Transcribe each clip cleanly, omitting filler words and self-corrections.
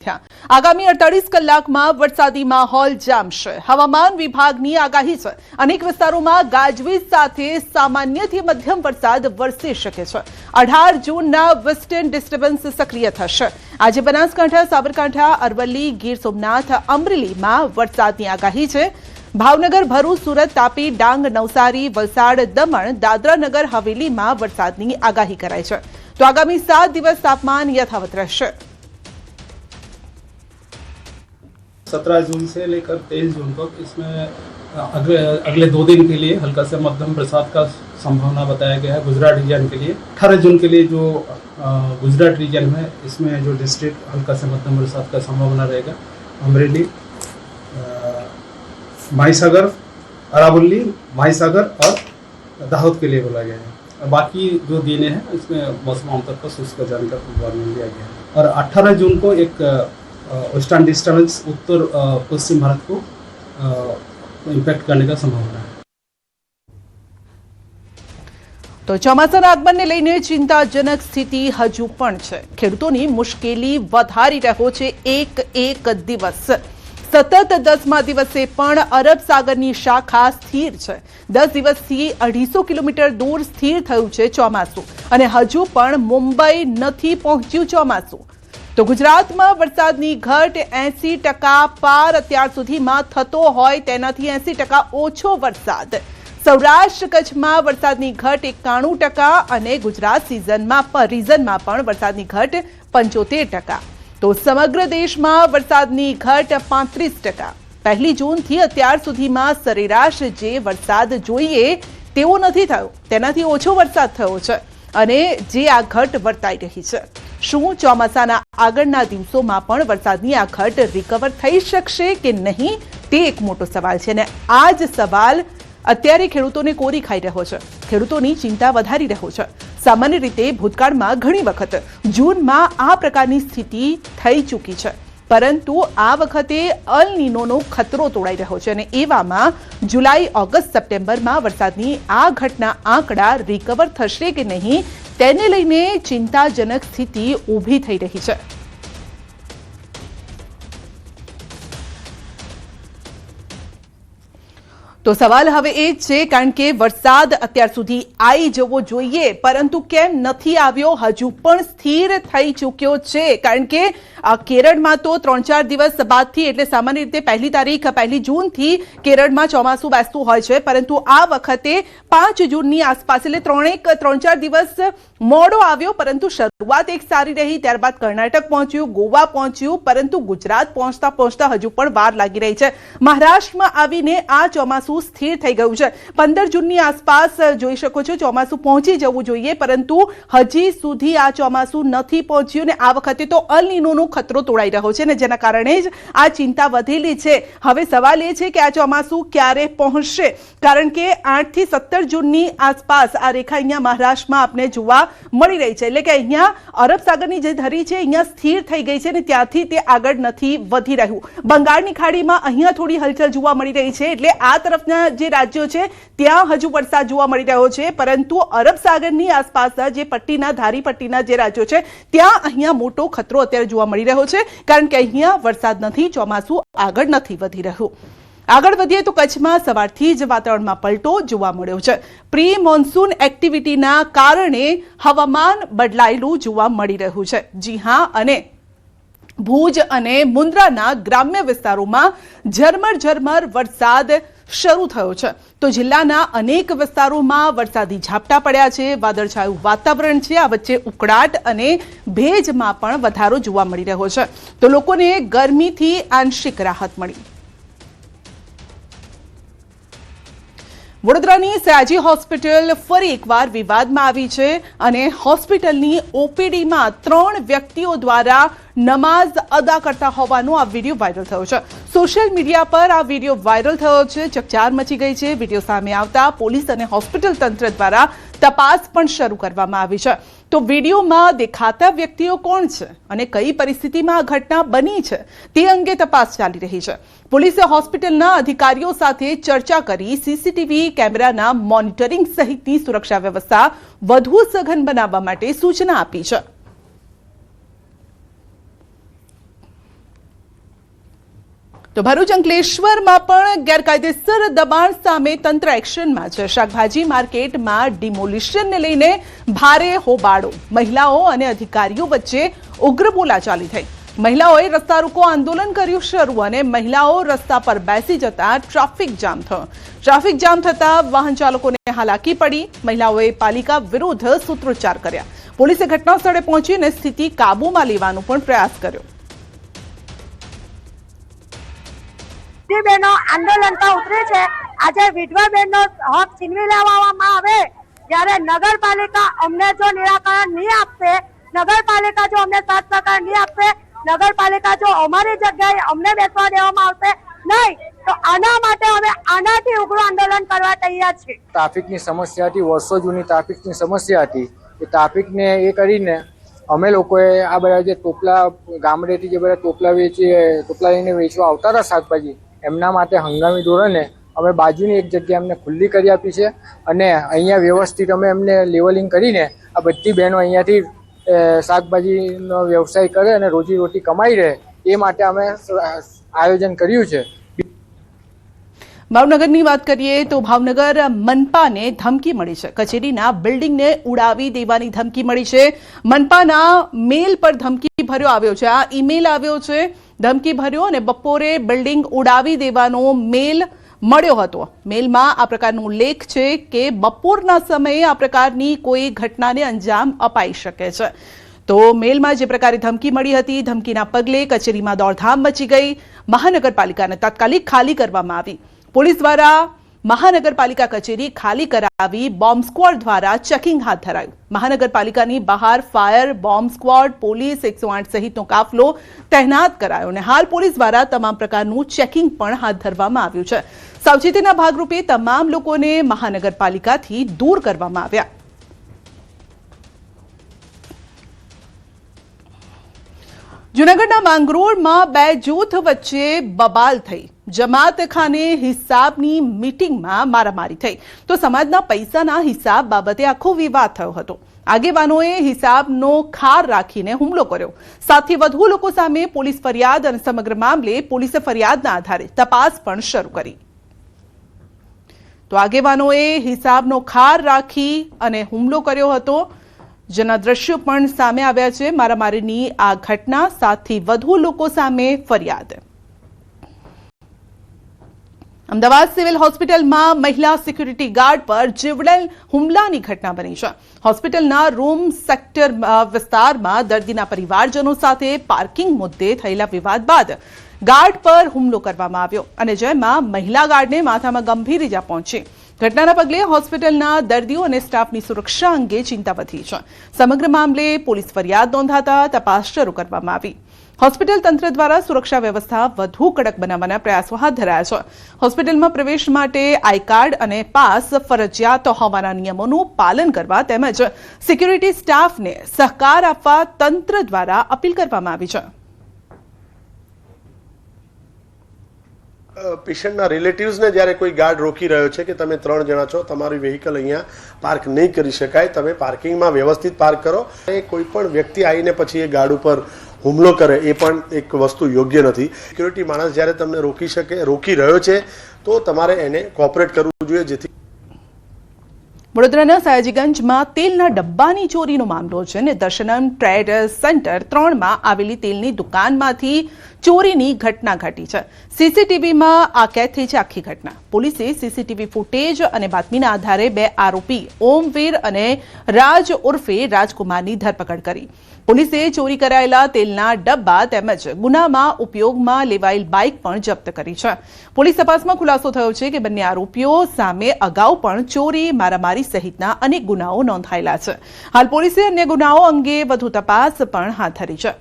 આગામી 48 કલાકમાં વરસાદી માહોલ જામશે। હવામાન વિભાગની આગાહી છે। અનેક વિસ્તારોમાં ગાજવીજ સાથે સામાન્યથી મધ્યમ વરસાદ વરસી શકે છે। 18 જૂનના વેસ્ટર્ન ડિસ્ટર્બન્સ સક્રિય થશે। આજે બનાસકાંઠા, સાબરકાંઠા, અરવલ્લી, ગીર સોમનાથ, અમરેલીમાં વરસાદની આગાહી છે। ભાવનગર, ભરૂચ, સુરત, તાપી, ડાંગ, નવસારી, વલસાડ, દમણ, દાદરા નગર હવેલીમાં વરસાદની આગાહી કરાઈ છે। તો આગામી 7 દિવસ તાપમાન યથાવત રહેશે। 17 जून से लेकर 23 जून तक इसमें अगले 2 दिन के लिए हल्का से मध्यम बरसात का संभावना बताया गया है गुजरात रीजन के लिए। 18 जून के लिए जो गुजरात रीजन है इसमें जो डिस्ट्रिक्ट हल्का से मध्यम बरसात का संभावना रहेगा। अमरेली, माहीसागर, अरावली, माहीसागर और दाहोद के लिए बोला गया है। बाकी जो दिन हैं इसमें मौसम आमतौर पर शुष्क जाने का पूर्वानुमान दिया गया है। और 18 जून को एक वेस्टर्न डिस्टर्बेंस उत्तर पश्चिम भारत को इम्पैक्ट करने का संभावना है। तो ચોમાસાના આગમનને લઈને ચિંતાજનક સ્થિતિ હજુ પણ છે। ખેડૂતોની મુશ્કેલી વધારી રહ્યો છે એક દિવસ। સતત 10મા દિવસે પણ અરબ સાગરની શાખા સ્થિર છે। 10 દિવસથી 250 કિલોમીટર દૂર સ્થિર થયું છે ચોમાસું અને હજુ પણ મુંબઈ નથી પહોંચ્યું ચોમાસું। તો ગુજરાતમાં વરસાદની ઘટ 80% પાર અત્યાર સુધીમાં થતો હોય તેનાથી 80% ઓછો વરસાદ। સૌરાષ્ટ્ર કચ્છમાં વરસાદની ઘટ 91% અને ગુજરાત રીઝનમાં પણ વરસાદની ઘટ 75%। તો સમગ્ર દેશમાં વરસાદની ઘટ 35%। 1 જૂનથી અત્યાર સુધીમાં સરેરાશ જે વરસાદ જોઈએ તેવો નથી થયો, તેનાથી ઓછો વરસાદ થયો છે અને જે આ ઘટ વર્તાઈ રહી છે। શું ચોમાસાના આગળના દિવસોમાં પણ વરસાદની આ ઘટ રિકવર થઈ શકશે કે નહીં તે એક મોટો સવાલ છે અને આ જ સવાલ અત્યારે ખેડૂતોને કોરી ખાઈ રહ્યો છે, ખેડૂતોની ચિંતા વધારી રહ્યો છે। સામાન્ય રીતે ભૂતકાળમાં ઘણી વખત જૂનમાં આ પ્રકારની સ્થિતિ થઈ ચૂકી છે, પરંતુ આ વખતે અલ નીનોનો ખતરો તોડાઈ રહ્યો છે અને એવામાં જુલાઈ, ઓગસ્ટ, સપ્ટેમ્બરમાં વરસાદની આ ઘટના આંકડા રિકવર થશે કે નહીં તેને લઈને ચિંતાજનક સ્થિતિ ઊભી થઈ રહી છે। તો સવાલ હવે એ જ છે, કારણ કે વરસાદ અત્યાર સુધી આવી જવો જોઈએ પરંતુ કેમ નથી આવ્યો, હજુ પણ સ્થિર થઈ ચૂક્યો છે। કારણ કે કેરળમાં તો 3-4 દિવસ બાદથી એટલે સામાન્ય રીતે 1 તારીખ 1 જૂનથી કેરળમાં ચોમાસું બેસતું હોય છે, પરંતુ આ વખતે 5 જૂનની આસપાસ એટલે 3-4 દિવસ મોડો આવ્યો, પરંતુ શરૂઆત એક સારી રહી। ત્યારબાદ કર્ણાટક પહોંચ્યું, ગોવા પહોંચ્યું, પરંતુ ગુજરાત પહોંચતા પહોંચતા હજુ પણ વાર લાગી રહી છે। મહારાષ્ટ્રમાં આવીને આ ચોમાસું સ્થિર થઈ ગયું છે। 15 જૂનની આસપાસ જોઈ શકો છો ચોમાસું પહોંચી જવું જોઈએ, પરંતુ હજી સુધી આ ચોમાસું નથી પહોંચ્યું ને આ વખતે તો અલ નીનોનો ખતરો તોડાઈ રહ્યો છે ને જેના કારણે જ આ ચિંતા વધેલી છે। હવે સવાલ એ છે કે આ ચોમાસું ક્યારે પહોંચશે, કારણ કે 8 થી 17 જૂનની આસપાસ આ રેખા અહીંયા મહારાષ્ટ્રમાં આપણે જોવા મળી રહી છે, એટલે કે અહીંયા અરબ સાગરની જે ધરી છે અહીંયા સ્થિર થઈ ગઈ છે ને ત્યાંથી તે આગળ નથી વધી રહ્યું। બંગાળની ખાડીમાં અહીંયા થોડી હલચલ જોવા મળી રહી છે, એટલે આ તરફ જે રાજ્યો છે ત્યાં હજુ વરસાદ જોવા મળી રહ્યો છે, પરંતુ અરબ સાગરની આસપાસ જે પટ્ટીના ધારી પટ્ટીના જે રાજ્યો છે ત્યાં અહીંયા મોટો ખતરો અત્યારે જોવા મળી રહ્યો છે, કારણ કે અહીંયા વરસાદ નથી, ચોમાસું આગળ નથી વધી રહ્યું। આગળ વધીએ તો કચ્છમાં સવારથી જ વાતાવરણમાં પલટો જોવા મળ્યો છે। પ્રી મોન્સૂન એક્ટિવિટીના કારણે હવામાન બદલાયેલું જોવા મળી રહ્યું છે। જી હા, અને ભુજ અને મુન્દ્રાના ગ્રામ્ય વિસ્તારોમાં ઝરમર વરસાદ શરૂ થયો છે। તો જિલ્લાના અનેક વિસ્તારોમાં વરસાદી ઝાપટા પડ્યા છે, વાદળછાયું વાતાવરણ છે, આ વચ્ચે ઉકળાટ અને ભેજમાં પણ વધારો જોવા મળી રહ્યો છે। તો લોકોને ગરમીથી આંશિક રાહત મળી। વડોદરાની સયાજી હોસ્પિટલ ફરી એકવાર વિવાદમાં આવી છે અને હોસ્પિટલની ઓપીડીમાં 3 વ્યક્તિઓ દ્વારા નમાઝ અદા કરતા હોવાનો આ વિડીયો વાયરલ થયો છે। સોશિયલ મીડિયા પર આ વિડીયો વાયરલ થયો છે, ચકચાર મચી ગઈ છે। વિડીયો સામે આવતા પોલીસ અને હોસ્પિટલ તંત્ર દ્વારા તપાસ પણ શરૂ કરવામાં આવી છે। તો વિડીયોમાં દેખાતા વ્યક્તિઓ કોણ છે અને કઈ પરિસ્થિતિમાં આ ઘટના બની છે તે અંગે તપાસ ચાલી રહી છે। પોલીસે હોસ્પિટલના અધિકારીઓ સાથે ચર્ચા કરી સીસીટીવી કેમેરાના મોનિટરિંગ સહિતની સુરક્ષા વ્યવસ્થા વધુ સઘન બનાવવા માટે સૂચના આપી છે। તો ભરૂચ અંકલેશ્વરમાં પણ ગેરકાયદેસર દબાણ સામે તંત્ર એક્શનમાં છે। શાકભાજી માર્કેટમાં ડિમોલિશનને લઈને ભારે હોબાળો, મહિલાઓ અને અધિકારીઓ વચ્ચે ઉગ્ર બોલાચાલી થઈ। મહિલાઓએ રસ્તા રોકો આંદોલન કર્યું શરૂ અને મહિલાઓ રસ્તા પર બેસી જતા ટ્રાફિક જામ થયો। ટ્રાફિક જામ થતા વાહન ચાલકોને હાલાકી પડી। મહિલાઓએ પાલિકા વિરુદ્ધ સૂત્રોચ્ચાર કર્યા। પોલીસે ઘટના સ્થળે પહોંચીને સ્થિતિ કાબૂમાં લેવાનો પણ પ્રયાસ કર્યો। બહેનો આંદોલન પર ઉતરી છે। આજે વિધવા બહેનો હક છીનવી લેવામાં આવે જ્યારે નગરપાલિકા અમને જો નિરાકરણ નહીં આપશે, નગરપાલિકા જો અમને સાત સહકાર નહીં આપશે, નગરપાલિકા જો અમારી જગ્યાએ અમને બેસવા દેવામાં આવશે નહીં તો આના માટે અમે આનાથી ઉગ્ર આંદોલન કરવા તૈયાર છીએ। ટ્રાફિકની સમસ્યા હતી, વર્ષો જૂની ટ્રાફિકની સમસ્યા હતી। એ ટ્રાફિકને એ કરીને અમે લોકોએ આ બધા જે ટોપલા ગામડેથી જે બધા ટોપલા લઈને વેચવા આવતા હતા શાકભાજી, એમના માટે હંગામી ધોરણે અમે બાજુની એક જગ્યા એમને ખુલ્લી કરી આપી છે અને અહીંયા વ્યવસ્થિત અમે એમને લેવલિંગ કરીને આ બધી બહેનો અહીંયાથી શાકભાજીનો વ્યવસાય કરે અને રોજીરોટી કમાઈ રહે એ માટે અમે આયોજન કર્યું છે। ભાવનગરની વાત કરીએ તો ભાવનગર મનપાને ધમકી મળી છે। કચેરીના બિલ્ડિંગને ઉડાવી દેવાની ધમકી મળી છે। મનપાના મેલ પર ધમકી ભર્યો આવ્યો છે। આ ઈમેલ આવ્યો છે ધમકી ભર્યો અને બપોરે બિલ્ડિંગ ઉડાવી દેવાનો મેલ મળ્યો હતો। મેલમાં આ પ્રકારનો ઉલ્લેખ છે કે બપોરના સમયે આ પ્રકારની કોઈ ઘટનાને અંજામ અપાઈ શકે છે। તો મેલમાં જે પ્રકારે ધમકી મળી હતી, ધમકીના પગલે કચેરીમાં દોડધામ મચી ગઈ। મહાનગરપાલિકાને તાત્કાલિક ખાલી કરવામાં આવી। પોલીસ દ્વારા મહાનગરપાલિકા કચેરી ખાલી કરાવી બોમ્બ સ્ક્વોડ દ્વારા ચેકિંગ હાથ ધરાયું। મહાનગરપાલિકાની બહાર ફાયર, બોમ્બ સ્ક્વોડ, પોલીસ 108 સહિતનો કાફલો તૈનાત કરાયો અને હાલ પોલીસ દ્વારા તમામ પ્રકારનું ચેકિંગ પણ હાથ ધરવામાં આવ્યું છે। સાવચેતીના ભાગરૂપે તમામ લોકોને મહાનગરપાલિકાથી દૂર કરવામાં આવ્યા। જૂનાગઢના માંગરોળમાં બે જૂથ વચ્ચે બબાલ થઈ। જમાત ખાને હિસાબની મીટિંગમાં મારામારી થઈ તો સમાજના પૈસાના હિસાબ બાબતે આખો વિવાદ થયો હતો। આગેવાનોએ હિસાબનો ખાર રાખીને હુમલો કર્યો। 7 થી વધુ લોકો સામે પોલીસ ફરિયાદ અને સમગ્ર મામલે પોલીસે ફરિયાદના આધારે તપાસ પણ શરૂ કરી। તો આગેવાનોએ હિસાબનો ખાર રાખી અને હુમલો કર્યો હતો, જેના દ્રશ્યો પણ સામે આવ્યા છે। મારામારીની આ ઘટના, 7 થી વધુ લોકો સામે ફરિયાદ। અમદાવાદ સિવિલ હોસ્પિટલમાં મહિલા સિક્યુરિટી ગાર્ડ પર જીવલેણ હુમલાની ઘટના બની છે। હોસ્પિટલના રૂમ સેક્ટર વિસ્તારમાં દર્દીના પરિવારજનો સાથે પાર્કિંગ મુદ્દે થયેલા વિવાદ બાદ ગાર્ડ પર હુમલો કરવામાં આવ્યો અને જેમાં મહિલા ગાર્ડને માથામાં ગંભીર ઈજા પહોંચી। ઘટનાના પગલે હોસ્પિટલના દર્દીઓ અને સ્ટાફની સુરક્ષા અંગે ચિંતા વધી છે। સમગ્ર મામલે પોલીસ ફરિયાદ નોંધાતા તપાસ શરૂ કરવામાં આવી। હોસ્પિટલ તંત્ર દ્વારા સુરક્ષા વ્યવસ્થા વધુ કડક બનાવવાના પ્રયાસો હાથ ધરાયા છે। હોસ્પિટલમાં પ્રવેશ માટે આઈ કાર્ડ અને પાસ ફરજિયાત હોવાના નિયમોનું પાલન કરવા તેમજ સિક્યુરિટી સ્ટાફને સહકાર આપવા તંત્ર દ્વારા અપીલ કરવામાં આવી છે। પેશન્ટના રિલેટિવ્સને જ્યારે કોઈ ગાર્ડ રોકી રહ્યો છે કે તમે 3 જણા છો, તમારી વ્હીકલ અહીંયા પાર્ક નહીં કરી શકાય, તમે પાર્કિંગમાં વ્યવસ્થિત પાર્ક કરો। એ કોઈ પણ વ્યક્તિ આવીને પછી એ ગાર્ડ ઉપર હુમલો કરે એ પણ એક વસ્તુ યોગ્ય નથી। સિક્યુરિટી માણસ જ્યારે તમને રોકી રહ્યો છે તો તમારે એને કોઓપરેટ કરવું જોઈએ જેથી। વડોદરાના સયાજીગંજમાં તેલના ડબ્બાની ચોરીનો મામલો છે ને દર્શનમ ટ્રેડ સેન્ટર 3માં આવેલી તેલની દુકાનમાંથી ચોરીની ઘટના ઘટી છે। સીસીટીવીમાં આ કેદ થઈ છે આખી ઘટના। પોલીસે સીસીટીવી ફૂટેજ અને બાતમીના આધારે 2 આરોપી ઓમવીર અને રાજ ઉર્ફે રાજકુમારની ધરપકડ કરી। પોલીસે ચોરી કરાયેલા તેલના ડબ્બા તેમજ ગુનામાં ઉપયોગમાં લેવાયેલ બાઇક પણ જપ્ત કરી છે। પોલીસ તપાસમાં ખુલાસો થયો છે કે બંને આરોપીઓ સામે અગાઉ પણ ચોરી, મારામારી સહિતના અનેક ગુનાઓ નોંધાયેલા છે। હાલ પોલીસે અન્ય ગુનાઓ અંગે વધુ તપાસ પણ હાથ ધરી છે।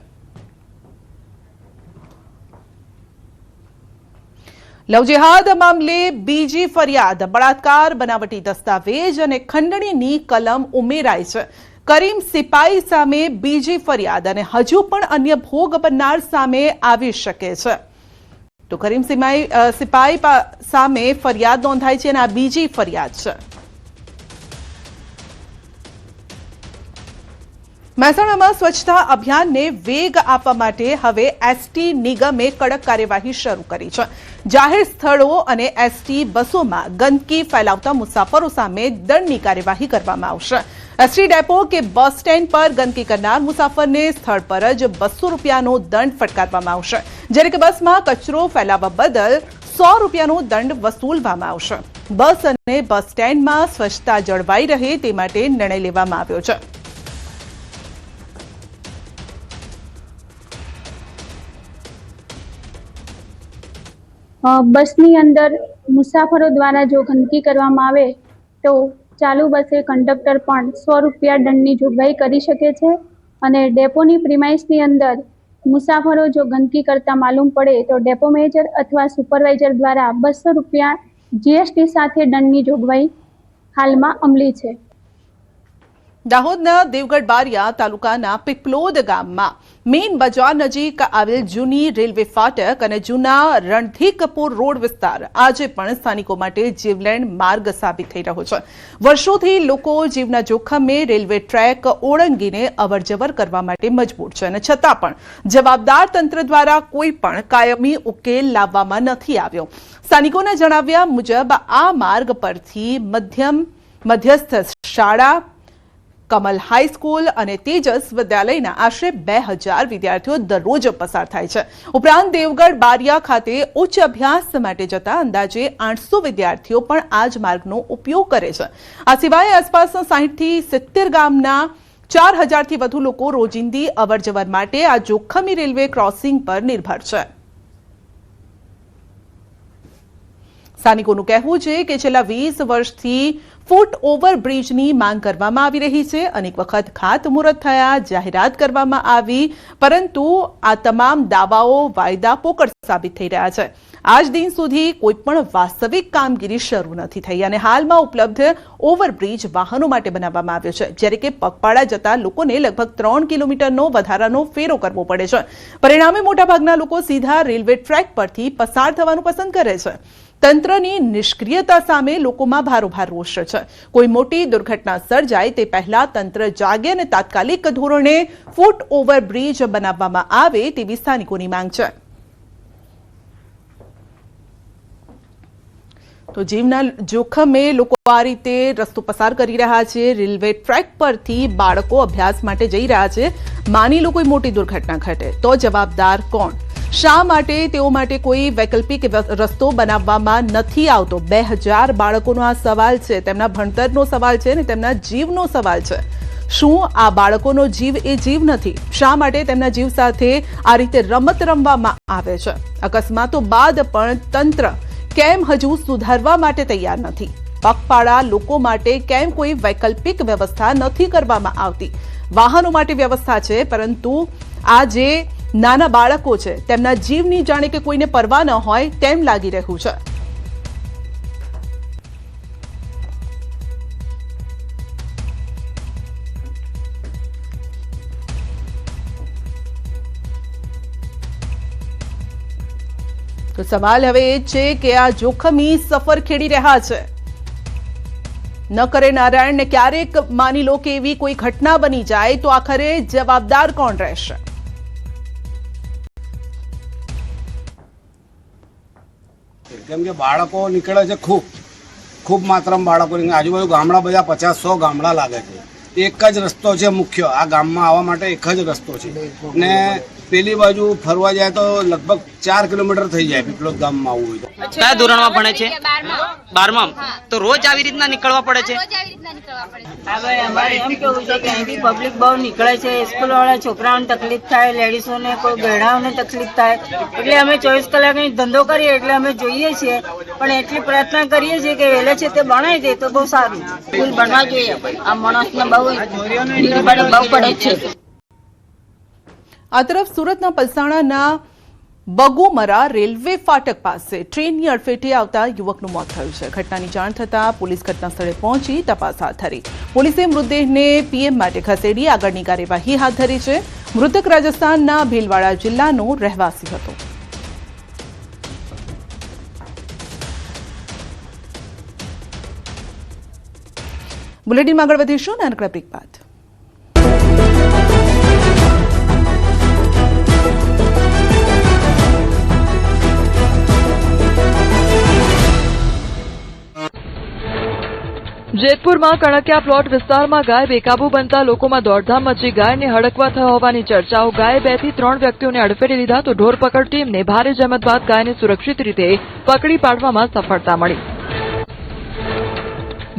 લવ જેહાદ મામલે બીજી ફરિયાદ। બળાત્કાર, બનાવટી દસ્તાવેજ અને ખંડણીની કલમ ઉમેરાઈ છે। કરીમ સિપાઈ સામે બીજી ફરિયાદ અને હજુ પણ અન્ય ભોગ બનનાર સામે આવી શકે છે। તો કરીમ સિપાઈ સામે ફરિયાદ નોંધાઈ છે અને આ બીજી ફરિયાદ છે। મહેસાણામાં સ્વચ્છતા અભિયાનને વેગ આપવા માટે હવે એસટી નિગમે કડક કાર્યવાહી શરૂ કરી છે. જાહેર સ્થળો અને એસટી બસોમાં ગંદકી ફેલાવતા મુસાફરો સામે દંડની કાર્યવાહી કરવામાં આવશે. એસટી ડેપો કે બસ સ્ટેન્ડ પર ગંદકી કરનાર મુસાફરને સ્થળ પર જ 200 રૂપિયાનો દંડ ફટકારવામાં આવશે, જ્યારે કે બસમાં કચરો ફેલાવવા બદલ 100 રૂપિયાનો દંડ વસૂલવામાં આવશે. બસ અને બસ સ્ટેન્ડમાં સ્વચ્છતા જળવાઈ રહે તે માટે નિર્ણય લેવામાં આવ્યો છે. બસની અંદર મુસાફરો દ્વારા જો ગંદકી કરવામાં આવે તો ચાલુ બસે કંડક્ટર પણ 100 રૂપિયા દંડની જોગવાઈ કરી શકે છે અને ડેપોની પ્રિમાઇસની અંદર મુસાફરો જો ગંદકી કરતા માલુમ પડે તો ડેપો મેનેજર અથવા સુપરવાઇઝર દ્વારા 200 રૂપિયા જીએસટી સાથે દંડની જોગવાઈ હાલમાં અમલી છે. દાહોદના દેવગઢ બારિયા તાલુકાના પીપલોદ ગામમાં મેઇન બજાર નજીક આવેલ જૂની રેલવે ફાટક અને જૂના રણધીકપુર રોડ વિસ્તાર આજે પણ સ્થાનિકો માટે જીવલેણ માર્ગ સાબિત થઈ રહ્યો છે. વર્ષોથી લોકો જીવના જોખમે રેલવે ટ્રેક ઓળંગીને અવરજવર કરવા માટે મજબૂર છે અને છતાં પણ જવાબદાર તંત્ર દ્વારા કોઈ પણ કાયમી ઉકેલ લાવવામાં નથી આવ્યો. સ્થાનિકોના જણાવ્યા મુજબ આ માર્ગ પરથી મધ્યસ્થ શાળા, કમલ હાઈસ્કૂલ અને તેજસ વિદ્યાલયના આશરે 2000 વિદ્યાર્થીઓ દરરોજ પસાર થાય છે. ઉપરાંત દેવગઢ બારિયા ખાતે ઉચ્ચ અભ્યાસ માટે જતા અંદાજે 800 વિદ્યાર્થીઓ પણ આ જ માર્ગનો ઉપયોગ કરે છે. આ સિવાય આસપાસના 60 થી 70 ગામના 4000 થી વધુ લોકો રોજિંદી અવરજવર માટે આ જોખમી રેલવે ક્રોસિંગ પર નિર્ભર છે. સ્થાનિકોનું કહેવું છે કે છેલ્લા 20 વર્ષથી ફૂટ ઓવર બ્રિજની માંગ કરવામાં આવી રહી છે. અનેક વખત ખાતમુહૂર્ત થયા, જાહેરાત કરવામાં આવી, પરંતુ આ તમામ દાવાઓ વાયદા પોકળ સાબિત થઈ રહ્યા છે. આજ દિન સુધી કોઈ પણ વાસ્તવિક કામગીરી શરૂ નથી થઈ અને હાલમાં ઉપલબ્ધ ઓવરબ્રિજ વાહનો માટે બનાવવામાં આવ્યો છે, જ્યારે કે પગપાળા જતા લોકોને લગભગ 3 કિલોમીટરનો વધારાનો ફેરો કરવો પડે છે. પરિણામે મોટાભાગના લોકો સીધા રેલવે ટ્રેક પરથી પસાર થવાનું પસંદ કરે છે. તંત્રની નિષ્ક્રિયતા સામે લોકોમાં ભારોભાર રોષ છે. કોઈ મોટી દુર્ઘટના સર્જાય તે પહેલા તંત્ર જાગે અને તાત્કાલિક ધોરણે ફૂટ ઓવર બ્રિજ બનાવવામાં આવે તેવી સ્થાનિકોની માંગ છે. તો જીવના જોખમે લોકો આ રીતે રસ્તો પસાર કરી રહ્યા છે. રેલવે ટ્રેક પરથી બાળકો અભ્યાસ માટે જઈ રહ્યા છે. માની લો કોઈ મોટી દુર્ઘટના ઘટે તો જવાબદાર કોણ? શા માટે તેઓ માટે કોઈ વૈકલ્પિક રસ્તો બનાવવામાં નથી આવતો? 2000 બાળકોનો આ સવાલ છે, તેમના ભણતરનો સવાલ છે અને તેમના જીવનો સવાલ છે. શું આ બાળકોનો જીવ એ જીવ નથી? શા માટે તેમના જીવ સાથે આ રીતે રમત રમવામાં આવે છે? અકસ્માતો બાદ પણ તંત્ર કેમ હજુ સુધારવા માટે તૈયાર નથી? પગપાળા લોકો માટે કેમ કોઈ વૈકલ્પિક વ્યવસ્થા નથી કરવામાં આવતી? વાહનો માટે વ્યવસ્થા છે, પરંતુ આ જે નાના બાળકો છે તેમના જીવની જાણે કે કોઈને પરવા ન હોય તેમ લાગી રહ્યું છે. તો સવાલ હવે એ છે કે આ જોખમી સફર ખેડી રહ્યા છે. ન કરે નારાયણ ને ક્યારેક માની લો કે એવી કોઈ ઘટના બની જાય તો આખરે જવાબદાર કોણ રહેશે? કેમ કે બાળકો નીકળે છે, ખૂબ માત્રામાં બાળકો નીકળે. આજુબાજુ ગામડા બધા 50-100 ગામડા લાગે છે. એક જ રસ્તો છે મુખ્ય, આ ગામમાં આવવા માટે એક જ રસ્તો છે ને પેલી બાજુ ફરવા જાય તો લગભગ 4 કિલોમીટર થઈ જાય પીપલોદ ગામમાં આવવું હોય તો. કયા ધોરણમાં ભણે છે? 12માં. તો રોજ આવી રીતના નીકળવા પડે છે? હવે અમારે એમ કેવું છે કે અહીંથી પબ્લિક બહુ નીકળે છે, સ્કૂલ વાળા છોકરાઓને તકલીફ થાય, લેડીઝોને કોઈ ગયડાઓને તકલીફ થાય, એટલે અમે 24 કલાકની ધંધો કરીએ એટલે અમે જોઈએ છીએ, પણ એટલી પ્રાર્થના કરીએ છીએ કે વહેલે છે તે ભણાઈ દે તો બહુ સારું. સ્કૂલ ભણવા જોઈએ, આ માણસને બહુ પડે છે. આ તરફ સુરતના પલસાણાના બગુમરા રેલવે ફાટક પાસે ટ્રેનની અડફેટે આવતા યુવકનું મોત થયું છે. ઘટનાની જાણ થતાં પોલીસ ઘટના સ્થળે પહોંચી તપાસ હાથ ધરી. પોલીસે મૃતદેહને પીએમ માટે ખસેડી આગળની કાર્યવાહી હાથ ધરી છે. મૃતક રાજસ્થાનના ભીલવાડા જિલ્લાનો રહેવાસી હતો. બુલેટિનમાં આગળ વધીશું નાનકડા બ્રેક બાદ. જેતપુરમાં કણકિયા પ્લોટ વિસ્તારમાં ગાય બેકાબુ બનતા લોકોમાં દોડધામ મચી ગાયને હડકવા થયો હોવાની ચર્ચાઓ. ગાયે 2 થી 3 વ્યક્તિઓને અડફેટે લીધા તો ઢોરપકડ ટીમને ભારે જહેમત બાદ ગાયને સુરક્ષિત રીતે પકડી પાડવામાં સફળતા મળી.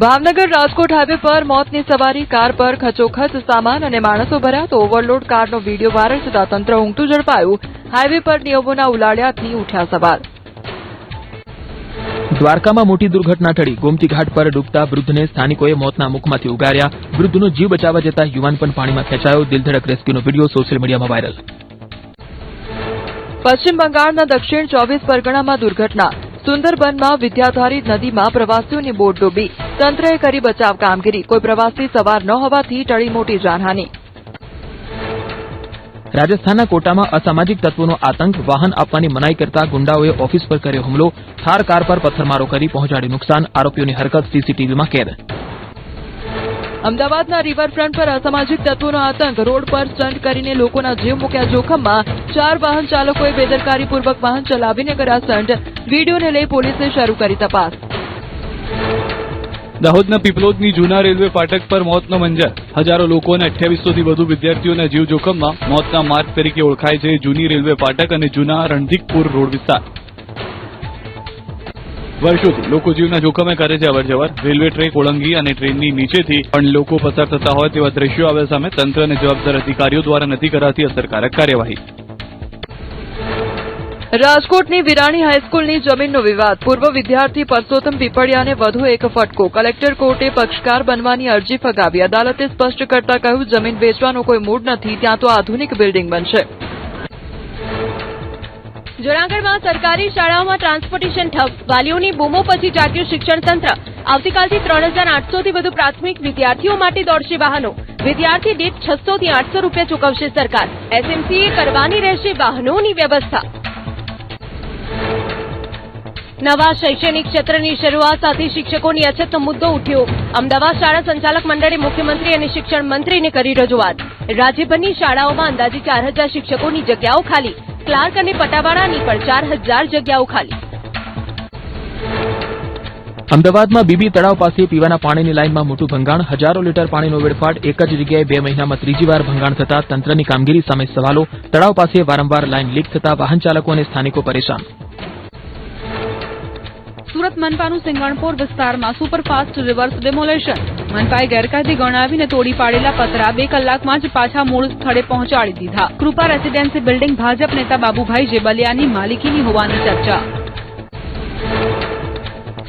ભાવનગર રાજકોટ હાઈવે પર મોતની સવારી. કાર પર ખચોખચ સામાન અને માણસો ભર્યા તો ઓવરલોડ કારનો વીડિયો વાયરલ થતા તંત્ર ઊંઘતું ઝડપાયું. હાઈવે પર નિયમોના ઉલાળ્યાથી ઉઠ્યા સવાલ. દ્વારકામાં મોટી દુર્ઘટના ટળી. ગોમતી ઘાટ પર ડૂબતા વૃદ્ધને સ્થાનિકોએ મોતના મુખમાંથી ઉગાર્યા. વૃદ્ધનો જીવ બચાવવા જતા યુવાન પણ પાણીમાં ખેંચાયો. દિલધડક રેસ્ક્યુનો વિડીયો સોશિયલ મીડિયામાં વાયરલ. પશ્ચિમ બંગાળના દક્ષિણ 24 પરગણામાં દુર્ઘટના. સુંદરબનમાં વિદ્યાધારી નદીમાં પ્રવાસીઓની બોટ ડૂબી. તંત્રએ કરી બચાવ કામગીરી. કોઈ પ્રવાસી સવાર ન હોવાથી ટળી મોટી જાનહાનિ. રાજસ્થાનના કોટામાં અસામાજિક તત્વોનો આતંક. વાહન આપવાની મનાઈ કરતા ગુંડાઓએ ઓફિસ પર કર્યો હુમલો. થાર કાર પર પથ્થરમારો કરી પહોંચાડ્યું નુકસાન. આરોપીઓની હરકત સીસીટીવીમાં કેદ. અમદાવાદના રિવરફ્રન્ટ પર અસામાજિક તત્વોનો આતંક. રોડ પર સ્ટન્ટ કરીને લોકોના જીવ મૂક્યા જોખમમાં. 4 વાહન ચાલકોએ બેદરકારીપૂર્વક વાહન ચલાવીને કર્યા સ્ટન્ટ. વીડિયોને લઈ પોલીસે શરૂ કરી તપાસ. દાહોદના પીપલોદની જૂના રેલવે ફાટક પર મોતનો મંજર. હજારો લોકો અને 2800 થી વધુ વિદ્યાર્થીઓના જીવ જોખમમાં. મોતના માર્ગ તરીકે ઓળખાય છે જૂની રેલવે ફાટક અને જૂના રણધીકપુર રોડ વિસ્તાર. વર્ષોથી લોકો જીવના જોખમે કરે છે અવરજવર. રેલવે ટ્રેક ઓળંગી અને ટ્રેનની નીચેથી પણ લોકો પસાર થતા હોય તેવા દ્રશ્યો આવ્યા સામે. તંત્ર અને જવાબદાર અધિકારીઓ દ્વારા નથી કરાતી અસરકારક કાર્યવાહી. રાજકોટની વિરાણી હાઈસ્કૂલની જમીનનો વિવાદ. પૂર્વ વિદ્યાર્થી પરસોત્તમ પીપળિયાને વધુ એક ફટકો. કલેક્ટર કોર્ટે પક્ષકાર બનવાની અરજી ફગાવી. અદાલતે સ્પષ્ટ કરતા કહ્યું જમીન વેચવાનો કોઈ મૂડ નથી. ત્યાં તો આધુનિક બિલ્ડિંગ બનશે. જૂનાગઢમાં સરકારી શાળાઓમાં ટ્રાન્સપોર્ટેશન ઠપ. વાલીઓની બૂમો પછી જાગ્યું શિક્ષણ તંત્ર. આવતીકાલથી 3800 થી વધુ પ્રાથમિક વિદ્યાર્થીઓ માટે દોડશે વાહનો. વિદ્યાર્થી દીઠ 600 થી 800 રૂપિયા ચૂકવશે સરકાર. એસએમસીએ કરવાની રહેશે વાહનોની વ્યવસ્થા. નવા શૈક્ષણિક ક્ષેત્રની શરૂઆત સાથે શિક્ષકોની અછતનો મુદ્દો ઉઠ્યો. અમદાવાદ શાળા સંચાલક મંડળે મુખ્યમંત્રી અને શિક્ષણ મંત્રીને કરી રજૂઆત. રાજ્યભરની શાળાઓમાં અંદાજે 4000 શિક્ષકોની જગ્યાઓ ખાલી. ક્લાર્ક અને પટાવાળાની પણ 4000 જગ્યાઓ ખાલી. અમદાવાદમાં બીબી તળાવ પાસે પીવાના પાણીની લાઇનમાં મોટું ભંગાણ. હજારો લીટર પાણીનો વેડફાટ. એક જ જગ્યાએ 2 મહિનામાં ત્રીજી વાર ભંગાણ થતા તંત્રની કામગીરી સામે સવાલો. તળાવ પાસે વારંવાર લાઇન લીક થતા વાહન ચાલકો અને સ્થાનિકો પરેશાન. સુરત મનપાનું સિંગણપોર વિસ્તારમાં સુપરફાસ્ટ રિવર્સ ડેમોલેશન. મનપાએ ગેરકાયદે ગણાવીને તોડી પાડેલા પતરા 2 કલાકમાં જ પાછા મૂળ સ્થળે પહોંચાડી દીધા. કૃપા રેસીડેન્સી બિલ્ડિંગ ભાજપ નેતા બાબુભાઈ જેબલિયાની માલિકીની હોવાની ચર્ચા.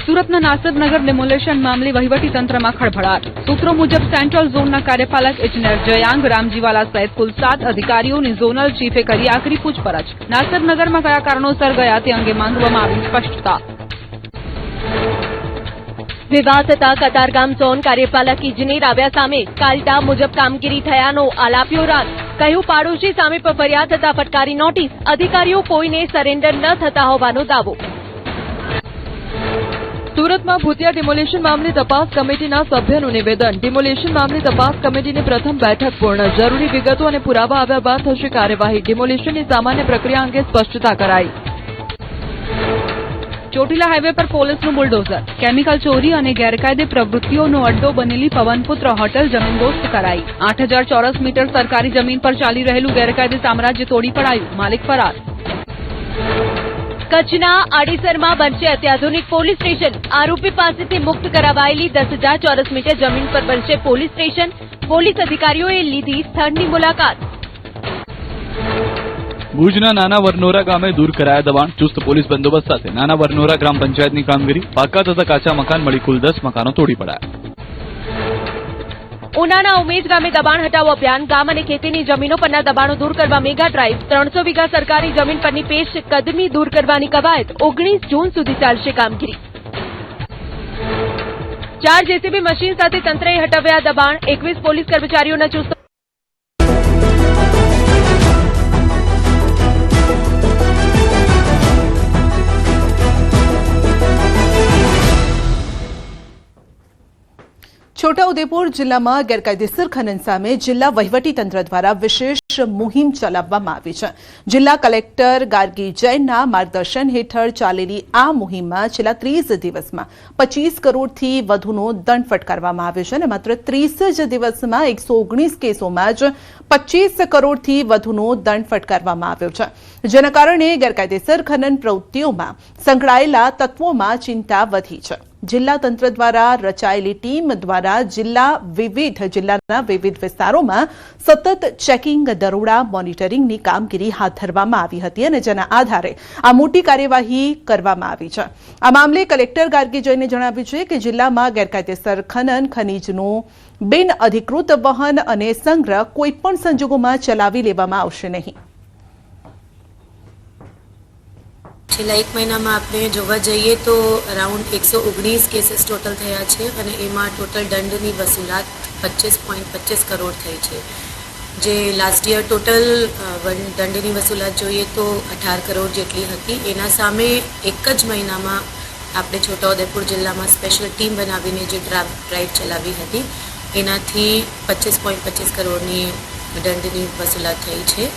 સુરતના નાસરનગર ડેમોલેશન મામલે વહીવટીતંત્રમાં ખળભળાટ. સૂત્રો મુજબ સેન્ટ્રલ ઝોનના કાર્યપાલક ઇજનેર જયાંગ રામજીવાલા સહિત કુલ 7 અધિકારીઓની ઝોનલ ચીફે કરી આકરી પૂછપરછ. નાસરનગરમાં કયા કારણોસર ગયા તે અંગે માંગવામાં આવી સ્પષ્ટતા. વિવાદ થતા કતારગામ ઝોન કાર્યપાલક ઇજનેર આવ્યા સામે. કાયદા મુજબ કામગીરી થયાનો આલાપ્યો રાગ. કહ્યું પાડોશી સામે પર ફરિયાદ થતા ફટકારી નોટિસ. અધિકારીઓ કોઈને સરેન્ડર ન થતા હોવાનો દાવો. સુરતમાં ભૂતિયા ડિમોલેશન મામલે તપાસ કમિટીના સભ્યનું નિવેદન. ડિમોલેશન મામલે તપાસ કમિટીની પ્રથમ બેઠક પૂર્ણ. જરૂરી વિગતો અને પુરાવા આવ્યા બાદ થશે કાર્યવાહી. ડિમોલેશનની સામાન્ય પ્રક્રિયા અંગે સ્પષ્ટતા કરાઈ. ચોટીલા હાઈવે પર પોલીસનું બુલડોઝર. કેમિકલ ચોરી અને ગેરકાયદે પ્રવૃત્તિઓનો અડ્ડો બનેલી પવનપુત્ર હોટલ જમીનદોસ્ત કરાઈ. 8000 ચોરસ મીટર સરકારી જમીન પર ચાલી રહેલું ગેરકાયદે સામ્રાજ્ય તોડી પડાયું. માલિક ફરાર. કચ્છના આડીસરમાં બનશે અત્યાધુનિક પોલીસ સ્ટેશન. આરોપી પાસેથી મુક્ત કરાવાયેલી 10000 ચોરસ મીટર જમીન પર બનશે પોલીસ સ્ટેશન. પોલીસ અધિકારીઓએ લીધી સ્થળની મુલાકાત. ભુજના નાના વરનોરા ગામે દૂર કરાયા દબાણ. ચુસ્ત પોલીસ બંદોબસ્ત સાથે નાના વરનોરા ગ્રામ પંચાયતની કામગીરી. પાકા તથા કાચા મકાન મળી કુલ 10 મકાનો તોડી પડાયા. ઉનાના ઉમેજ ગામે દબાણ હટાવો અભિયાન. ગામ અને ખેતીની જમીનો પરના દબાણો દૂર કરવા મેગા ડ્રાઈવ. 300 વીઘા સરકારી જમીન પરની પેશ કદમી દૂર કરવાની કવાયત. 19 જૂન સુધી ચાલશે કામગીરી. 4 જેસીબી મશીન સાથે તંત્રએ હટાવ્યા દબાણ. 21 પોલીસ કર્મચારીઓના ચુસ્ત. છોટાઉદેપુર જિલ્લામાં ગેરકાયદેસર ખનન સામે જિલ્લા વહીવટીતંત્ર દ્વારા વિશેષ મુહિમ ચલાવવામાં આવી છે. જિલ્લા કલેક્ટર ગાર્ગી જૈનના માર્ગદર્શન હેઠળ ચાલેલી આ મુહિમમાં છેલ્લા 30 દિવસમાં 25 કરોડથી વધુનો દંડ ફટકારવામાં આવ્યો છે અને માત્ર 30 જ દિવસમાં 119 કેસોમાં જ 25 કરોડથી વધુનો દંડ ફટકારવામાં આવ્યો છે, જેના કારણે ગેરકાયદેસર ખનન પ્રવૃત્તિઓમાં સંકળાયેલા તત્વોમાં ચિંતા વધી છે. જિલ્લા તંત્ર દ્વારા રચાયેલી ટીમ દ્વારા જિલ્લાના વિવિધ વિસ્તારોમાં સતત ચેકિંગ, દરોડા, મોનિટરિંગની કામગીરી હાથ ધરવામાં આવી હતી અને જેના આધારે આ મોટી કાર્યવાહી કરવામાં આવી છે. આ મામલે કલેક્ટર ગાર્ગી જૈને જણાવ્યું છે કે જિલ્લામાં ગેરકાયદેસર ખનન, ખનીજનું બિન અધિકૃત વહન અને સંગ્રહ કોઈપણ સંજોગોમાં ચલાવી લેવામાં આવશે નહીં. છેલ્લા એક મહિનામાં આપણે જોવા જઈએ તો અરાઉન્ડ 119 કેસીસ ટોટલ થયા છે અને એમાં ટોટલ દંડની વસૂલાત 25.25 કરોડ થઈ છે. જે લાસ્ટ યર ટોટલ દંડની વસૂલાત જોઈએ તો 18 કરોડ જેટલી હતી. એના સામે એક જ મહિનામાં આપણે છોટાઉદેપુર જિલ્લામાં સ્પેશિયલ ટીમ બનાવીને જે ડ્રાઈવ ચલાવી હતી એનાથી 25.25 કરોડની દંડની વસૂલાત થઈ છે.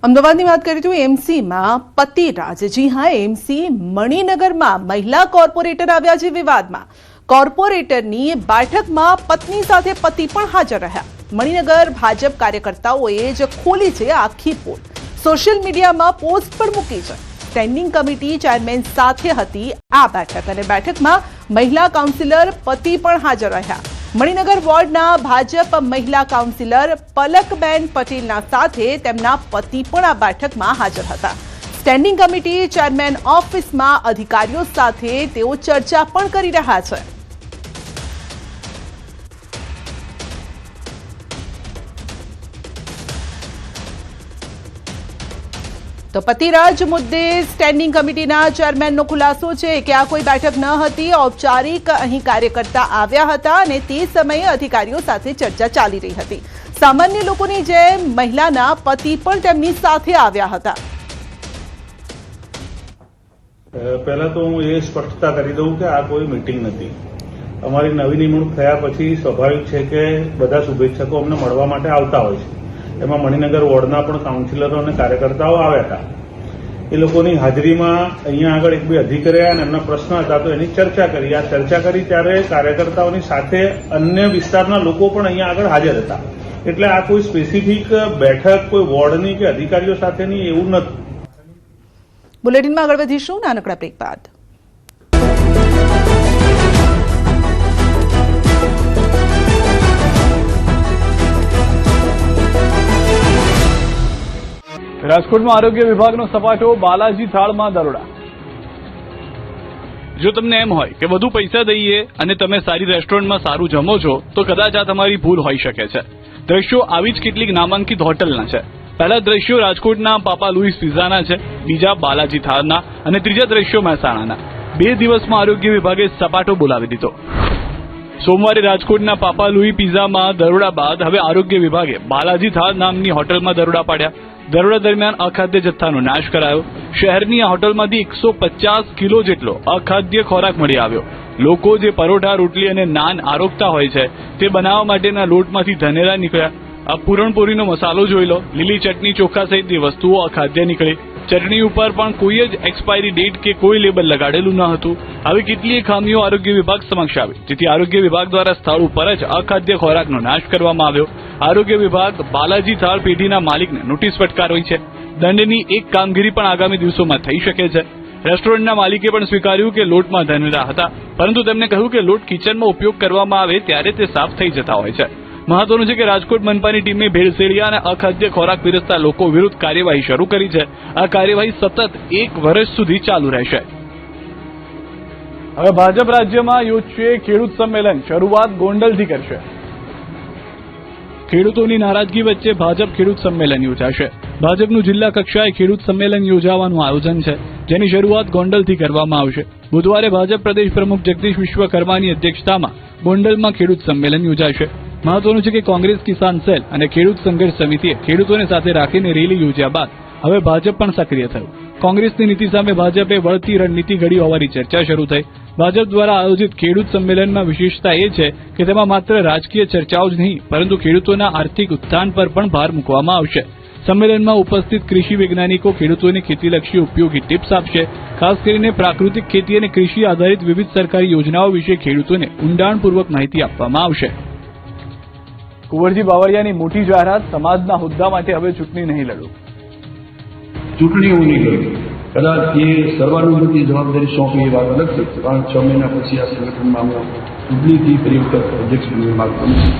અમદાવાદની વાત કરીએ તો એમસીમાં પતિરાજ. જી હા, એમસી મણિનગરમાં મહિલા કોર્પોરેટર આવ્યા છે વિવાદમાં. કોર્પોરેટરની બેઠકમાં પત્ની સાથે પતિ પણ હાજર રહ્યા. મણિનગર ભાજપ કાર્યકર્તાઓએ જ ખોલી છે આખી પોલ. સોશિયલ મીડિયામાં પોસ્ટ પણ મૂકી છે. સ્ટેન્ડિંગ કમિટી ચેરમેન સાથે હતી આ બેઠક અને બેઠકમાં મહિલા કાઉન્સિલર પતિ પણ હાજર રહ્યા. મણિનગર વોર્ડના ભાજપ મહિલા કાઉન્સિલર પલકબેન પટેલના સાથે તેમના પતિ પણ આ બેઠકમાં હાજર હતા. સ્ટેન્ડિંગ કમિટી ચેરમેન ઓફિસમાં અધિકારીઓ સાથે તેઓ ચર્ચા પણ કરી રહ્યા છે. તો પતિરાજ મુદ્દે સ્ટેન્ડિંગ કમિટીના ચેરમેનનો ખુલાસો છે કે આ કોઈ બેઠક ન હતી. ઔપચારિક અહીં કાર્યકર્તા આવ્યા હતા અને તે સમયે અધિકારીઓ સાથે ચર્ચા ચાલી રહી હતી. સામાન્ય લોકોની જેમ મહિલાના પતિ પણ તેમની સાથે આવ્યા હતા. પહેલા તો હું એ સ્પષ્ટતા કરી દઉં કે આ કોઈ મીટિંગ નથી. અમારી નવી નિમણૂક થયા પછી સ્વાભાવિક છે કે બધા શુભેચ્છકો અમને મળવા માટે આવતા હોય છે. એમાં મણિનગર વોર્ડના પણ કાઉન્સિલરો અને કાર્યકર્તાઓ આવ્યા હતા. એ લોકોની હાજરીમાં અહીંયા આગળ એક બે અધિકારી અને એમના પ્રશ્ન હતા તો એની ચર્ચા કરી. આ ચર્ચા કરી ત્યારે કાર્યકર્તાઓની સાથે અન્ય વિસ્તારના લોકો પણ અહીંયા આગળ હાજર હતા. એટલે આ કોઈ સ્પેસિફિક બેઠક કોઈ વોર્ડની કે અધિકારીઓ સાથેની એવું નથી. બુલેટિનમાં આગળ વધીશું નાનકડા બ્રેક બાદ. રાજકોટમાં આરોગ્ય વિભાગનો સપાટો, બાલાજી થાળમાં દરોડા. જો તમને એમ હોય કે વધુ પૈસા દઈએ અને તમે સારી રેસ્ટોરન્ટમાં સારું જમો છો તો કદાચ આ તમારી ભૂલ હોઈ શકે છે. દ્રશ્યો આવી જ કેટલીક નામાંકિત હોટલના છે. પહેલા દ્રશ્યો રાજકોટના પાપા લુઈસ પિઝાના છે, બીજા બાલાજી થાળના અને ત્રીજા દ્રશ્યો મહેસાણાના. 2 દિવસમાં આરોગ્ય વિભાગે સપાટો બોલાવી દીધો. સોમવારે રાજકોટના પાપા લુઈ પિઝામાં દરોડા બાદ હવે આરોગ્ય વિભાગે બાલાજી થાળ નામની હોટલમાં દરોડા પાડ્યા. દરોડા દરમિયાન અખાદ્ય જથ્થાનો નાશ કરાયો. શહેરની આ હોટલમાંથી 150 કિલો જેટલો અખાદ્ય ખોરાક મળી આવ્યો. લોકો જે પરોઠા, રોટલી અને નાન આરોગતા હોય છે તે બનાવવા માટેના લોટમાંથી ધનેરા નીકળ્યા. આ પૂરણપોરીનો મસાલો જોઈ લો. લીલી ચટણી, ચોખા સહિતની વસ્તુઓ અખાદ્ય નીકળી. ચટણી ઉપર પણ કોઈ જ એક્સપાયરી ડેટ કે કોઈ લેબલ લગાડેલું ન હતું. આવી કેટલીય ખામીઓ આરોગ્ય વિભાગ સમક્ષ આવી, જેથી આરોગ્ય વિભાગ દ્વારા સ્થળ ઉપર જ અખાદ્ય ખોરાકનો નાશ કરવામાં આવ્યો. આરોગ્ય વિભાગ બાલાજી થાળ પેઢીના માલિકને નોટિસ ફટકારી છે. દંડની એક કામગીરી પણ આગામી દિવસોમાં થઈ શકે છે. રેસ્ટોરન્ટના માલિકે પણ સ્વીકાર્યું કે લોટમાં ધનેરા હતા, પરંતુ તેમણે કહ્યું કે લોટ કિચનમાં ઉપયોગ કરવામાં આવે ત્યારે તે સાફ થઈ જતા હોય છે. મહત્વનું છે કે રાજકોટ મનપાની ટીમે ભેળસેળિયા અને અખાદ્ય ખોરાક પીરસતા લોકો વિરુદ્ધ કાર્યવાહી શરૂ કરી છે. આ કાર્યવાહી સતત 1 વર્ષ સુધી ચાલુ રહેશે. હવે ભાજપ રાજ્યમાં યોજશે ખેડૂત સંમેલન. શરૂઆત ગોંડલથી કરશે. ખેડૂતોની નારાજગી વચ્ચે ભાજપ ખેડૂત સંમેલન યોજાશે. ભાજપનું જિલ્લા કક્ષાએ ખેડૂત સંમેલન યોજવાનું આયોજન છે, જેની શરૂઆત ગોંડલથી કરવામાં આવશે. બુધવારે ભાજપ પ્રદેશ પ્રમુખ જગદીશ વિશ્વકર્માની અધ્યક્ષતામાં ગોંડલમાં ખેડૂત સંમેલન યોજાશે. મહત્વનું છે કે કોંગ્રેસ, કિસાન સેલ અને ખેડૂત સંઘર્ષ સમિતિએ ખેડૂતોને સાથે રાખીને રેલી યોજ્યા બાદ હવે ભાજપ પણ સક્રિય થયું. કોંગ્રેસની નીતિ સામે ભાજપે વળતી રણનીતિ ઘડી હોવાની ચર્ચા શરૂ થઈ. ભાજપ દ્વારા આયોજિત ખેડૂત સંમેલનમાં વિશેષતા એ છે કે તેમાં માત્ર રાજકીય ચર્ચાઓ જ નહીં પરંતુ ખેડૂતોના આર્થિક ઉત્થાન પર પણ ભાર મૂકવામાં આવશે. સંમેલનમાં ઉપસ્થિત કૃષિ વૈજ્ઞાનિકો ખેડૂતોને ખેતીલક્ષી ઉપયોગી ટિપ્સ આપશે. ખાસ કરીને પ્રાકૃતિક ખેતી અને કૃષિ આધારિત વિવિધ સરકારી યોજનાઓ વિશે ખેડૂતોને ઊંડાણપૂર્વક માહિતી આપવામાં આવશે. કુંવરજી બાવળિયાની મોટી જાહેરાત, સમાજના હોદ્દા માટે હવે ચૂંટણી નહીં લડો. ચૂંટણી હું નહીં લડું. કદાચ એ સર્વાનુમતિ જવાબદારી સોંપી એ વાત અલગ છે, કારણ 6 મહિના પછી આ સંગઠનમાં હું ચૂંટણીથી ફરી વખત અધ્યક્ષ બનવા માંગતો નથી.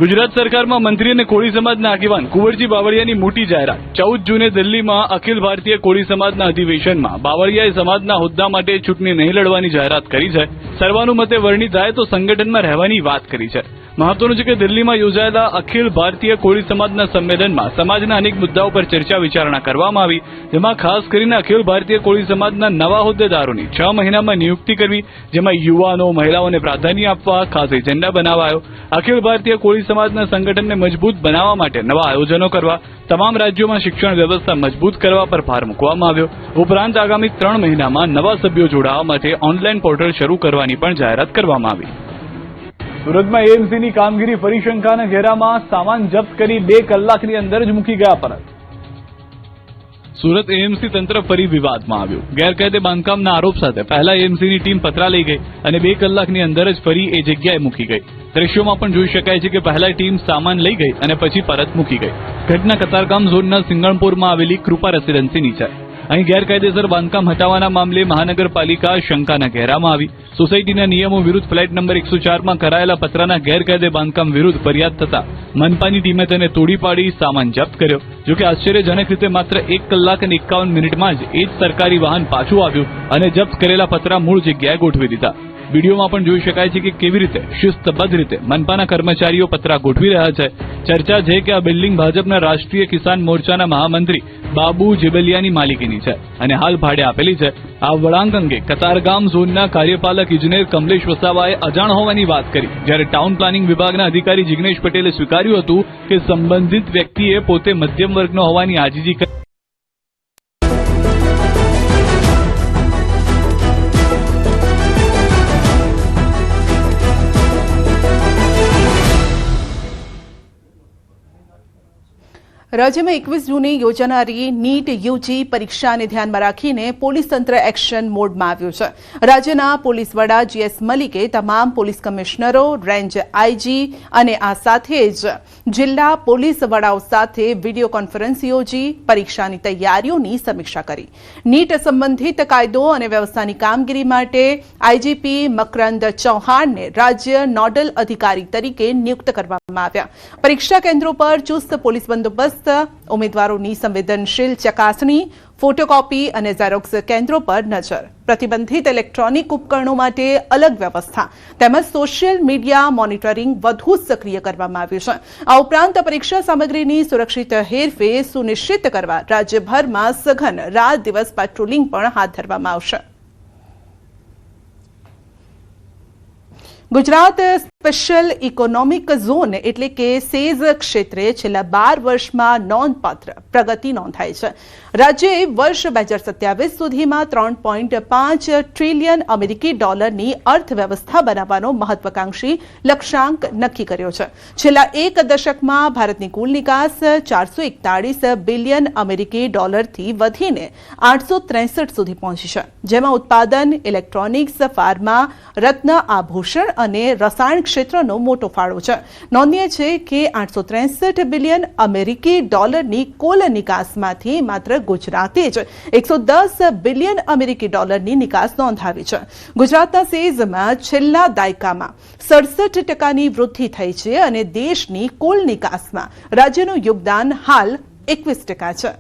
ગુજરાત સરકારમાં મંત્રી અને કોળી સમાજના આગેવાન કુંવરજી બાવળિયાની મોટી જાહેરાત. 14 જૂને દિલ્હીમાં અખિલ ભારતીય કોળી સમાજના અધિવેશનમાં બાવળિયાએ સમાજના હોદ્દા માટે ચૂંટણી નહીં લડવાની જાહેરાત કરી છે. સર્વાનુમતે વરણી થાય તો સંગઠનમાં રહેવાની વાત કરી છે. મહત્વનું છે કે દિલ્હીમાં યોજાયેલા અખિલ ભારતીય કોળી સમાજના સંમેલનમાં સમાજના અનેક મુદ્દાઓ પર ચર્ચા વિચારણા કરવામાં આવી, જેમાં ખાસ કરીને અખિલ ભારતીય કોળી સમાજના નવા હોદ્દેદારોની 6 મહિનામાં નિયુક્તિ કરવી, જેમાં યુવાનો મહિલાઓને પ્રાધાન્ય આપવા ખાસ એજન્ડા બનાવાયો. અખિલ ભારતીય કોળી સમાજના સંગઠનને મજબૂત બનાવવા માટે નવા આયોજનો કરવા, તમામ રાજ્યોમાં શિક્ષણ વ્યવસ્થા મજબૂત કરવા પર ભાર મૂકવામાં આવ્યો. ઉપરાંત આગામી 3 મહિનામાં નવા સભ્યો જોડાવા માટે ઓનલાઈન પોર્ટલ શરૂ કરવાની પણ જાહેરાત કરવામાં આવી. સુરતમાં એએમસીની કામગીરી ફરી શંકાના ઘેરામાં. સામાન જપ્ત કરી 2 કલાકની અંદર જ મૂકી ગયા પરત. સુરત એએમસી તંત્ર ફરી વિવાદમાં આવ્યું. ગેરકાયદે બાંધકામના આરોપ સાથે પહેલા એએમસીની ટીમ પતરા લઈ ગઈ અને 2 કલાકની અંદર જ ફરી એ જગ્યાએ મૂકી ગઈ. દ્રશ્યોમાં પણ જોઈ શકાય છે કે પહેલા ટીમ સામાન લઈ ગઈ અને પછી પરત મૂકી ગઈ. ઘટના કતારગામ ઝોનના સિંગણપુરમાં આવેલી કૃપા રેસિડેન્સીની છે. અહીં ગેરકાયદેસર બાંધકામ હટાવવાના મામલે મહાનગરપાલિકા શંકાના ઘેરામાં આવી. સોસાયટીના નિયમો વિરુદ્ધ ફ્લેટ નંબર 104માં કરાયેલા પતરાના ગેરકાયદે બાંધકામ વિરુદ્ધ ફરિયાદ થતા મનપાની ટીમે તેને તોડી પાડી સામાન જપ્ત કર્યો. જોકે આશ્ચર્યજનક રીતે માત્ર 1 કલાક અને 51 મિનિટમાં જ એ જ સરકારી વાહન પાછું આવ્યું અને જપ્ત કરેલા પતરા મૂળ જગ્યાએ ગોઠવી દીધા. વિડીયોમાં પણ જોઈ શકાય છે કે કેવી રીતે શિસ્તબદ્ધ રીતે મનપાના કર્મચારીઓ પતરા ગોઠવી રહ્યા છે. ચર્ચા છે કે આ બિલ્ડિંગ ભાજપના રાષ્ટ્રીય કિસાન મોરચાના મહામંત્રી બાબુ જેબલિયાની માલિકીની છે અને હાલ ભાડે આપેલી છે. આ વળાંક અંગે કતારગામ ઝોનના કાર્યપાલક ઇજનેર કમલેશ વસાવાએ અજાણ હોવાની વાત કરી, જ્યારે ટાઉન પ્લાનિંગ વિભાગના અધિકારી જિગ્નેશ પટેલે સ્વીકાર્યું હતું કે સંબંધિત વ્યક્તિએ પોતે મધ્યમ વર્ગનો હોવાની આજીજી કરી. રાજ્યમાં 21 જૂને યોજાનારી નીટ યુજી પરીક્ષાને ધ્યાનમાં રાખીને પોલીસ તંત્ર એક્શન મોડમાં આવ્યું છે. રાજ્યના પોલીસ વડા જીએસ મલિકે તમામ પોલીસ કમિશનરો, રેન્જ આઈજી અને આ સાથે જ જિલ્લા પોલીસ વડાઓ સાથે વિડીયો કોન્ફરન્સ યોજી પરીક્ષાની તૈયારીઓની સમીક્ષા કરી. નીટ સંબંધિત કાયદો અને વ્યવસ્થાની કામગીરી માટે આઈજીપી મકરંદ ચૌહાણને રાજ્ય નોડલ અધિકારી તરીકે નિયુક્ત કરવામાં આવ્યા. પરીક્ષા કેન્દ્રો પર ચુસ્ત પોલીસ બંદોબસ્ત, ઉમેદવારોની સંવેદનશીલ ચકાસણી, ફોટોકોપી અને ઝેરોક્સ કેન્દ્રો પર નજર, પ્રતિબંધિત ઇલેક્ટ્રોનિક ઉપકરણો માટે અલગ વ્યવસ્થા તેમજ સોશિયલ મીડિયા મોનિટરિંગ વધુ સક્રિય કરવામાં આવ્યું છે. આ ઉપરાંત પરીક્ષા સામગ્રીની સુરક્ષિત હેરફેર સુનિશ્ચિત કરવા રાજ્યભરમાં સઘન રાત દિવસ પેટ્રોલિંગ પણ હાથ ધરવામાં આવશે. ગુજરાત સ્પેશિયલ ઇકોનોમિક ઝોન એટલે કે સેઝ ક્ષેત્રે છેલ્લા 12 વર્ષમાં નોંધપાત્ર પ્રગતિ નોંધાઈ છે. રાજ્યએ વર્ષ 2027 સુધીમાં 3.5 ટ્રિલિયન અમેરિકી ડોલરની અર્થવ્યવસ્થા બનાવવાનો મહત્વાકાંક્ષી લક્ષ્યાંક નક્કી કર્યો છે. છેલ્લા 1 દશકમાં ભારતની કુલ નિકાસ 441 બિલિયન અમેરિકી ડોલરથી વધીને 863 સુધી પહોંચી છે, જેમાં ઉત્પાદન, ઇલેક્ટ્રોનિક્સ, ફાર્મા, રત્ન આભૂષણ અને રસાયણ ક્ષેત્રનો મોટો ફાળો છે. નોંધનીય છે કે 863 બિલિયન અમેરિકી ડોલરની કુલ નિકાસમાંથી માત્ર ગુજરાતે જ 110 બિલિયન અમેરિકી ડોલરની નિકાસ નોંધાવી છે. ગુજરાતના સેઝમાં છેલ્લા દાયકામાં 67% વૃદ્ધિ થઈ છે અને દેશની કુલ નિકાસમાં રાજ્યનું યોગદાન હાલ 21% છે.